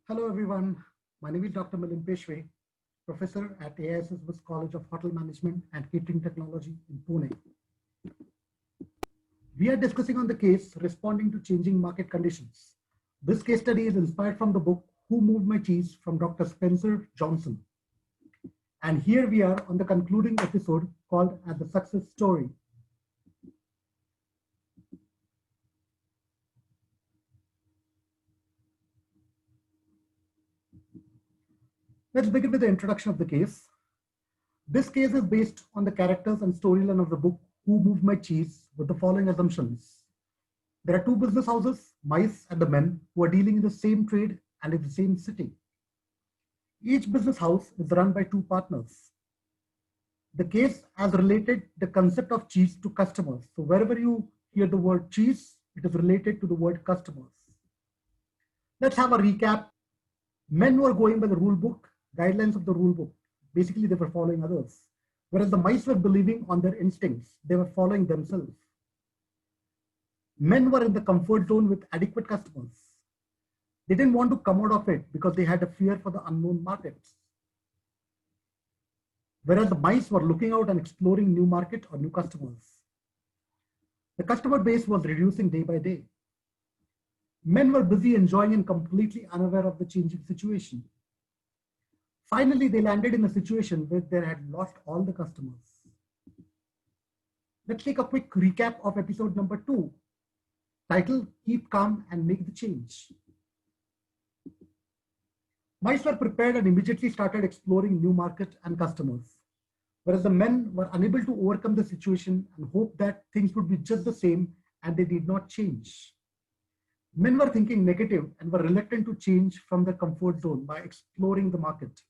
Hello everyone, my name is Dr. Milind Peshwe, Professor at AISS College of Hotel Management and Catering Technology in Pune. We are discussing on the case responding to changing market conditions. This case study is inspired from the book Who Moved My Cheese from Dr. Spencer Johnson. And here we are on the concluding episode called as the success story. Let's begin with the introduction of the case. This case is based on the characters and storyline of the book Who Moved My Cheese with the following assumptions. There are two business houses, mice and the men, who are dealing in the same trade and in the same city. Each business house is run by two partners. The case has related the concept of cheese to customers. So wherever you hear the word cheese, it is related to the word customers. Let's have a recap. Men were going by the rule book, guidelines of the rule book. Basically, they were following others. Whereas the mice were believing on their instincts. They were following themselves. Men were in the comfort zone with adequate customers. They didn't want to come out of it because they had a fear for the unknown markets. Whereas the mice were looking out and exploring new market or new customers. The customer base was reducing day by day. Men were busy enjoying and completely unaware of the changing situation. Finally, they landed in a situation where they had lost all the customers. Let's take a quick recap of episode number 2. Title, Keep Calm and Make the Change. Mice were prepared and immediately started exploring new market and customers. Whereas the men were unable to overcome the situation and hoped that things would be just the same and they did not change. Men were thinking negative and were reluctant to change from their comfort zone by exploring the market.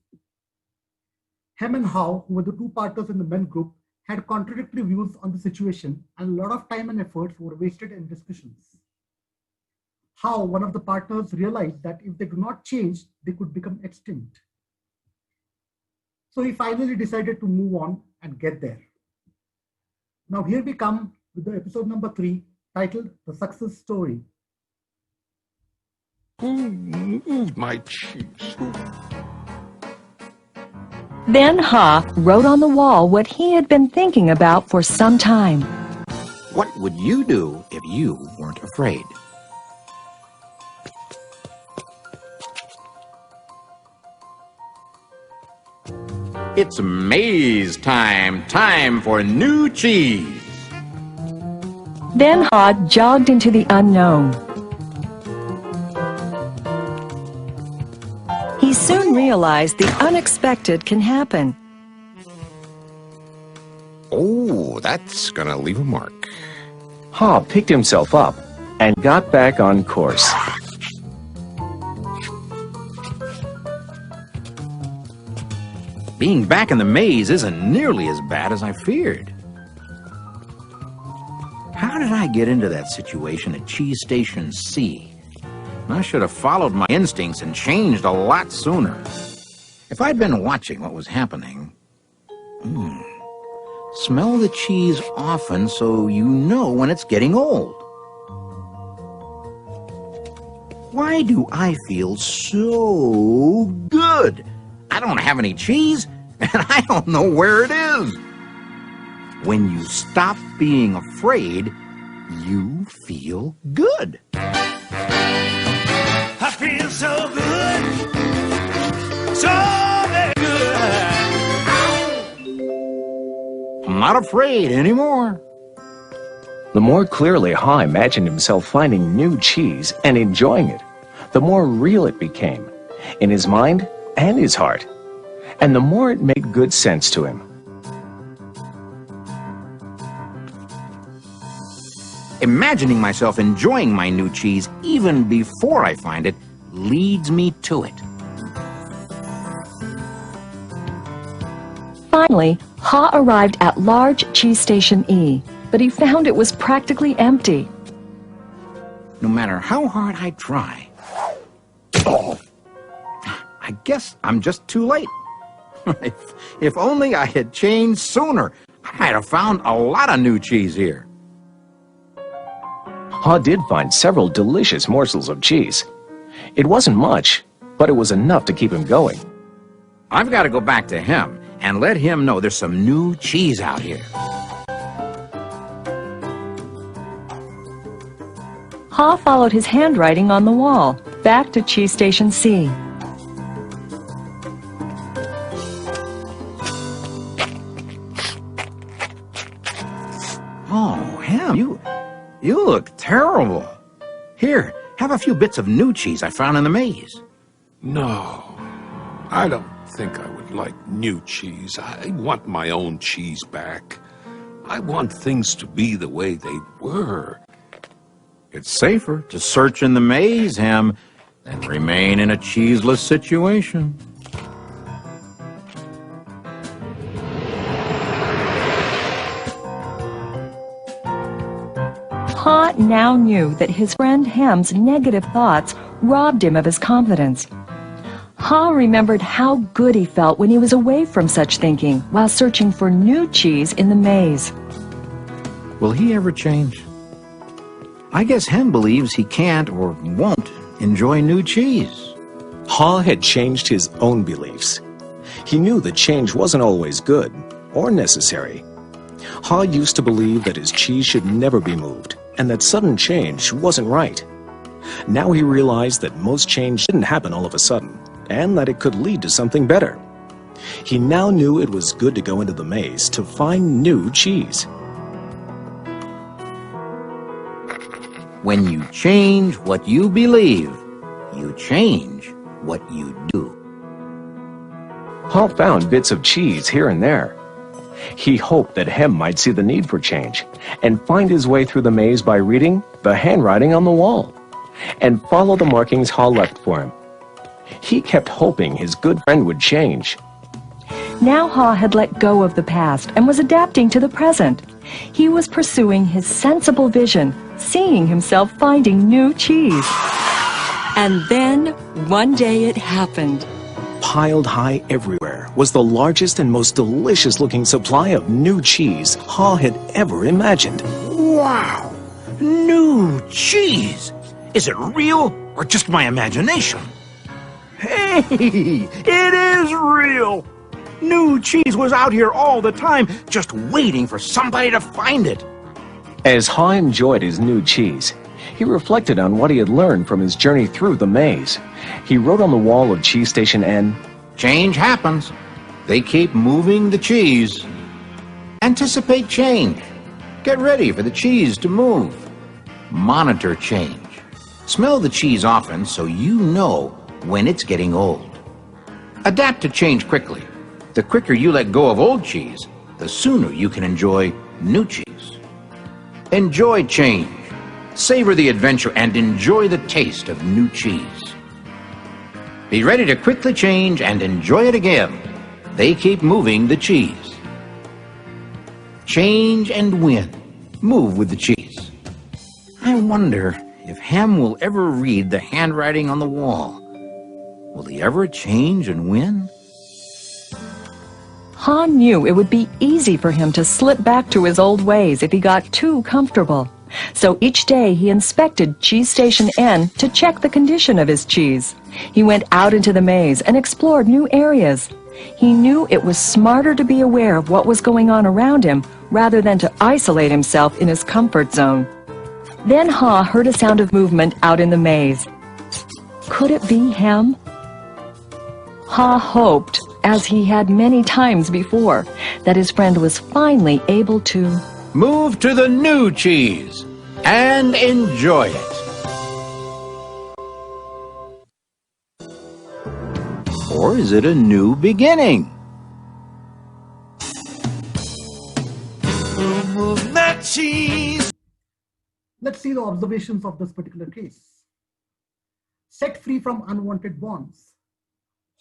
Hem and How, who were the two partners in the men group, had contradictory views on the situation and a lot of time and efforts were wasted in discussions. How, one of the partners, realized that if they do not change, they could become extinct. So he finally decided to move on and get there. Now here we come with the episode number 3, titled The Success Story. My cheese. Then Ha wrote on the wall what he had been thinking about for some time. What would you do if you weren't afraid? It's maze time. Time for new cheese. Then Ha jogged into the unknown. He soon realized the unexpected can happen. Oh, that's gonna leave a mark. Ha picked himself up and got back on course. Being back in the maze isn't nearly as bad as I feared. How did I get into that situation at Cheese Station C? I should have followed my instincts and changed a lot sooner. If I'd been watching what was happening... Smell the cheese often so you know when it's getting old. Why do I feel so good? I don't have any cheese, and I don't know where it is. When you stop being afraid, you feel good. I feel so good, so very good. I'm not afraid anymore. The more clearly Ha imagined himself finding new cheese and enjoying it, the more real it became, in his mind and his heart, and the more it made good sense to him. Imagining myself enjoying my new cheese even before I find it leads me to it. Finally, Ha arrived at large Cheese Station E, but he found it was practically empty. No matter how hard I try. I guess I'm just too late. If only I had changed sooner, I might have found a lot of new cheese here. Ha did find several delicious morsels of cheese. It wasn't much, but it was enough to keep him going. I've got to go back to him and let him know there's some new cheese out here. Ha followed his handwriting on the wall, back to Cheese Station C. Oh, Ham, you look terrible. Here, have a few bits of new cheese I found in the maze. No, I don't think I would like new cheese. I want my own cheese back. I want things to be the way they were. It's safer to search in the maze, Ham, than remain in a cheeseless situation. Ha now knew that his friend Ham's negative thoughts robbed him of his confidence. Ha remembered how good he felt when he was away from such thinking while searching for new cheese in the maze. Will he ever change? I guess Ham believes he can't or won't enjoy new cheese. Ha had changed his own beliefs. He knew that change wasn't always good or necessary. Ha used to believe that his cheese should never be moved and that sudden change wasn't right. Now he realized that most change didn't happen all of a sudden and that it could lead to something better. He now knew it was good to go into the maze to find new cheese. When you change what you believe, you change what you do. Ha found bits of cheese here and there. He hoped that Hem might see the need for change and find his way through the maze by reading the handwriting on the wall and follow the markings Ha left for him. He kept hoping his good friend would change. Now Ha had let go of the past and was adapting to the present. He was pursuing his sensible vision, seeing himself finding new cheese. And then, one day it happened. Piled high everywhere was the largest and most delicious-looking supply of new cheese Ha had ever imagined. Wow! New cheese! Is it real or just my imagination? Hey! It is real! New cheese was out here all the time, just waiting for somebody to find it. As Ha enjoyed his new cheese, he reflected on what he had learned from his journey through the maze. He wrote on the wall of Cheese Station N, Change happens. They keep moving the cheese. Anticipate change. Get ready for the cheese to move. Monitor change. Smell the cheese often so you know when it's getting old. Adapt to change quickly. The quicker you let go of old cheese, the sooner you can enjoy new cheese. Enjoy change. Savor the adventure and enjoy the taste of new cheese. Be ready to quickly change and enjoy it again. They keep moving the cheese. Change and win. Move with the cheese. I wonder if Ham will ever read the handwriting on the wall. Will he ever change and win? Ha knew it would be easy for him to slip back to his old ways if he got too comfortable. So each day he inspected Cheese Station N to check the condition of his cheese. He went out into the maze and explored new areas. He knew it was smarter to be aware of what was going on around him rather than to isolate himself in his comfort zone. Then Ha heard a sound of movement out in the maze. Could it be Hem? Ha hoped, as he had many times before, that his friend was finally able to Move to the new cheese and enjoy it. Or is it a new beginning? Move that cheese. Let's see the observations of this particular case. Set free from unwanted bonds.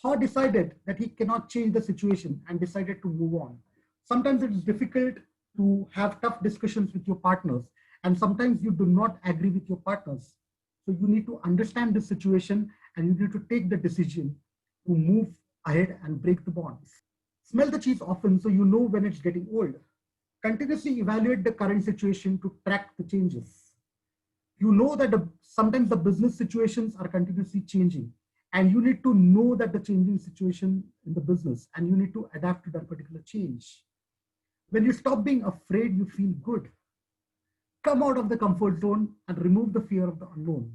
Ha decided that he cannot change the situation and decided to move on. Sometimes it is difficult to have tough discussions with your partners, and sometimes you do not agree with your partners. So you need to understand the situation and you need to take the decision to move ahead and break the bonds. Smell the cheese often so you know when it's getting old. Continuously evaluate the current situation to track the changes. You know that sometimes the business situations are continuously changing And you need to know that the changing situation in the business, and you need to adapt to that particular change. When you stop being afraid, you feel good. Come out of the comfort zone and remove the fear of the unknown.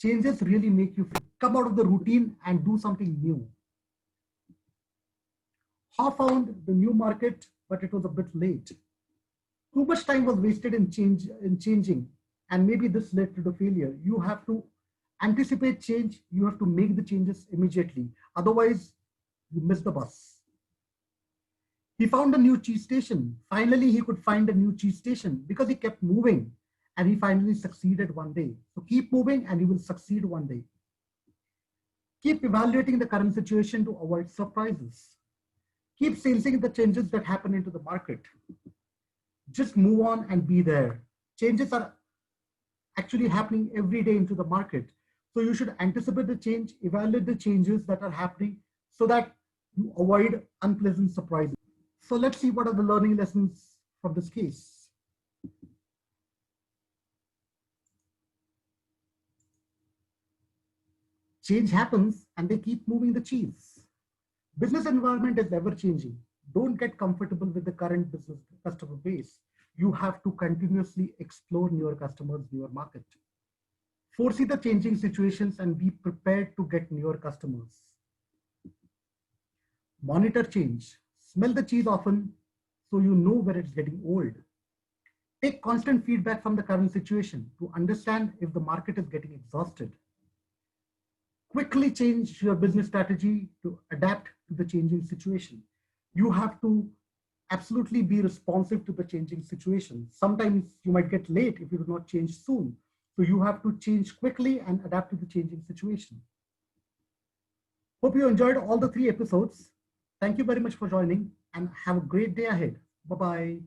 Changes really make you free. Come out of the routine and do something new. Ha found the new market, but it was a bit late. Too much time was wasted in changing, and maybe this led to the failure. You have to anticipate change. You have to make the changes immediately. Otherwise, you miss the bus. He found a new cheese station. Finally, he could find a new cheese station because he kept moving, and he finally succeeded one day. So keep moving and you will succeed one day. Keep evaluating the current situation to avoid surprises. Keep sensing the changes that happen into the market. Just move on and be there. Changes are actually happening every day into the market. So you should anticipate the change, evaluate the changes that are happening so that you avoid unpleasant surprises. So let's see what are the learning lessons from this case. Change happens and they keep moving the cheese. Business environment is ever changing. Don't get comfortable with the current business customer base. You have to continuously explore newer customers, newer market. Foresee the changing situations and be prepared to get newer customers. Monitor change. Smell the cheese often so you know where it's getting old. Take constant feedback from the current situation to understand if the market is getting exhausted. Quickly change your business strategy to adapt to the changing situation. You have to absolutely be responsive to the changing situation. Sometimes you might get late if you do not change soon. So you have to change quickly and adapt to the changing situation. Hope you enjoyed all the 3 episodes. Thank you very much for joining and have a great day ahead. Bye-bye.